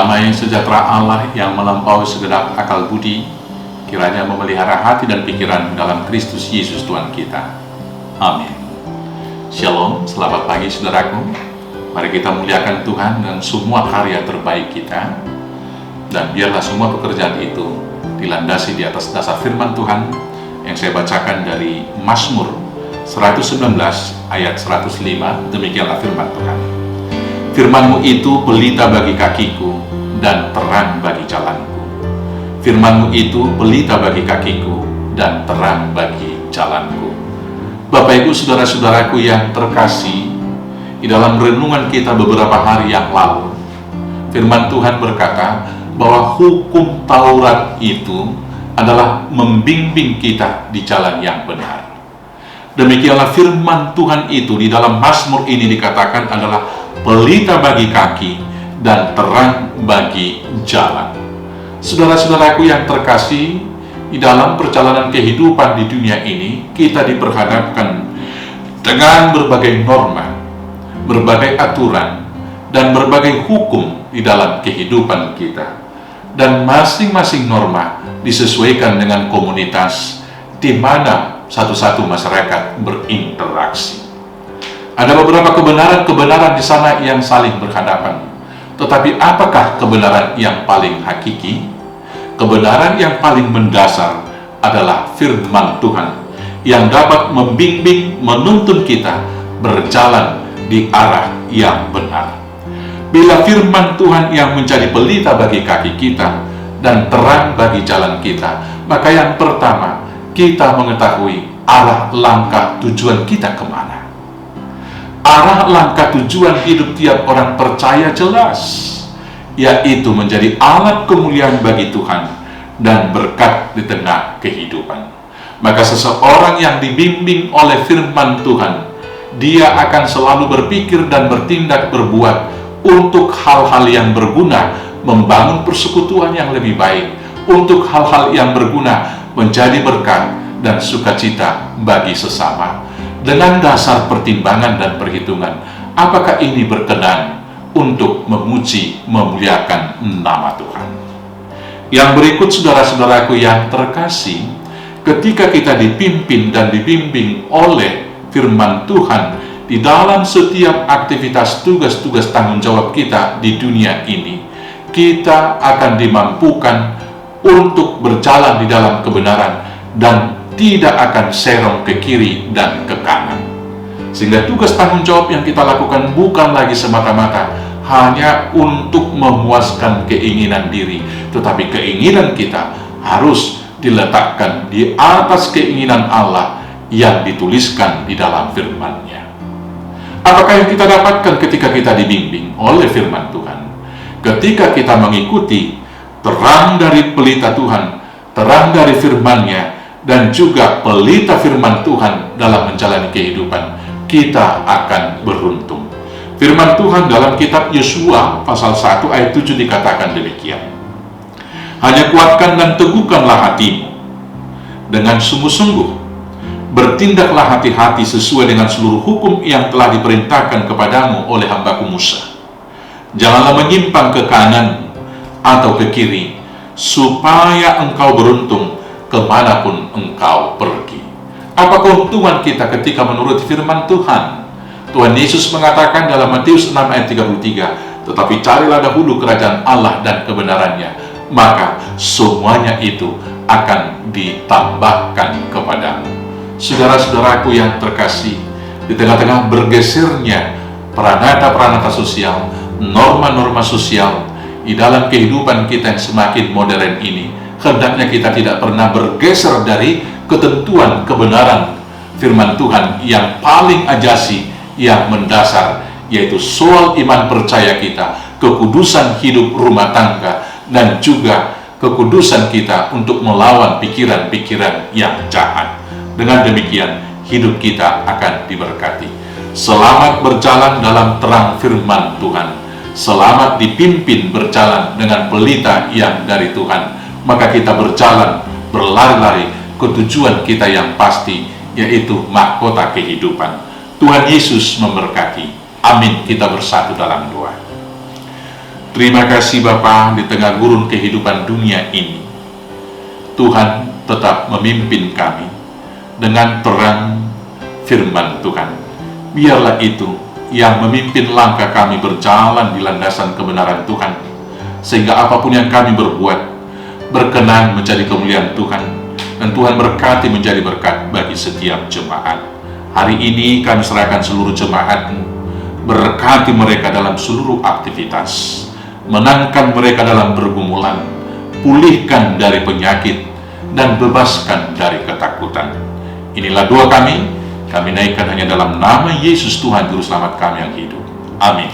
Damai sejahtera Allah yang melampaui segenap akal budi, kiranya memelihara hati dan pikiran dalam Kristus Yesus Tuhan kita. Amin. Shalom, selamat pagi saudaraku. Mari kita muliakan Tuhan dengan semua karya terbaik kita, dan biarlah semua pekerjaan itu dilandasi di atas dasar firman Tuhan yang saya bacakan dari Mazmur 119 ayat 105. Demikianlah firman Tuhan. Firman-Mu itu pelita bagi kakiku dan terang bagi jalanku. Firman-Mu itu pelita bagi kakiku dan terang bagi jalanku. Bapak Ibu saudara-saudaraku yang terkasih, di dalam renungan kita beberapa hari yang lalu, firman Tuhan berkata bahwa hukum Taurat itu adalah membimbing kita di jalan yang benar. Demikianlah firman Tuhan itu di dalam Mazmur ini dikatakan adalah pelita bagi kaki dan terang bagi jalan. Saudara-saudaraku yang terkasih, di dalam perjalanan kehidupan di dunia ini, kita diperhadapkan dengan berbagai norma, berbagai aturan, dan berbagai hukum di dalam kehidupan kita. Dan masing-masing norma disesuaikan dengan komunitas di mana satu-satu masyarakat berinteraksi. Ada beberapa kebenaran-kebenaran di sana yang saling berhadapan. Tetapi apakah kebenaran yang paling hakiki? Kebenaran yang paling mendasar adalah firman Tuhan yang dapat membimbing, menuntun kita berjalan di arah yang benar. Bila firman Tuhan yang menjadi pelita bagi kaki kita dan terang bagi jalan kita, maka yang pertama, kita mengetahui arah langkah tujuan kita kemana. Arah langkah tujuan hidup tiap orang percaya jelas, yaitu menjadi alat kemuliaan bagi Tuhan dan berkat di tengah kehidupan. Maka seseorang yang dibimbing oleh firman Tuhan, dia akan selalu berpikir dan bertindak berbuat untuk hal-hal yang berguna, membangun persekutuan yang lebih baik, untuk hal-hal yang berguna, menjadi berkat dan sukacita bagi sesama. Dengan dasar pertimbangan dan perhitungan, apakah ini berkenan untuk memuji, memuliakan nama Tuhan. Yang berikut saudara-saudaraku yang terkasih, ketika kita dipimpin dan dibimbing oleh firman Tuhan di dalam setiap aktivitas tugas-tugas tanggung jawab kita di dunia ini, kita akan dimampukan untuk berjalan di dalam kebenaran dan tidak akan serong ke kiri dan ke kanan. Sehingga tugas tanggung jawab yang kita lakukan bukan lagi semata-mata hanya untuk memuaskan keinginan diri, tetapi keinginan kita harus diletakkan di atas keinginan Allah yang dituliskan di dalam firman-Nya. Apakah yang kita dapatkan ketika kita dibimbing oleh firman Tuhan? Ketika kita mengikuti terang dari pelita Tuhan, terang dari firman-Nya, dan juga pelita firman Tuhan dalam menjalani kehidupan, kita akan beruntung. Firman Tuhan dalam kitab Yosua pasal 1 ayat 7 dikatakan demikian. Hanya kuatkan dan teguhkanlah hatimu dengan sungguh-sungguh. Bertindaklah hati-hati sesuai dengan seluruh hukum yang telah diperintahkan kepadamu oleh hambaku Musa. Janganlah menyimpang ke kanan atau ke kiri, supaya engkau beruntung kemanapun engkau pergi. Apa keuntungan kita ketika menurut firman Tuhan? Tuhan Yesus mengatakan dalam Matius 6 ayat 33, tetapi carilah dahulu kerajaan Allah dan kebenarannya, maka semuanya itu akan ditambahkan kepadamu. Saudara-saudaraku yang terkasih, di tengah-tengah bergesernya peranata-peranata sosial, norma-norma sosial di dalam kehidupan kita yang semakin modern ini, hendaknya kita tidak pernah bergeser dari ketentuan kebenaran firman Tuhan yang paling ajasi, yang mendasar, yaitu soal iman percaya kita, kekudusan hidup rumah tangga, dan juga kekudusan kita untuk melawan pikiran-pikiran yang jahat. Dengan demikian, hidup kita akan diberkati. Selamat berjalan dalam terang firman Tuhan. Selamat dipimpin berjalan dengan pelita yang dari Tuhan. Maka kita berjalan, berlari-lari ke tujuan kita yang pasti, yaitu mahkota kehidupan. Tuhan Yesus memberkati. Amin. Kita bersatu dalam doa. Terima kasih Bapa, di tengah gurun kehidupan dunia ini, Tuhan tetap memimpin kami dengan terang firman Tuhan. Biarlah itu yang memimpin langkah kami berjalan di landasan kebenaran Tuhan, sehingga apapun yang kami berbuat berkenan menjadi kemuliaan Tuhan, dan Tuhan berkati menjadi berkat bagi setiap jemaat. Hari ini kami serahkan seluruh jemaat-Mu, berkati mereka dalam seluruh aktivitas, menangkan mereka dalam pergumulan, pulihkan dari penyakit, dan bebaskan dari ketakutan. Inilah doa kami naikkan hanya dalam nama Yesus Tuhan Juru Selamat kami yang hidup. Amin.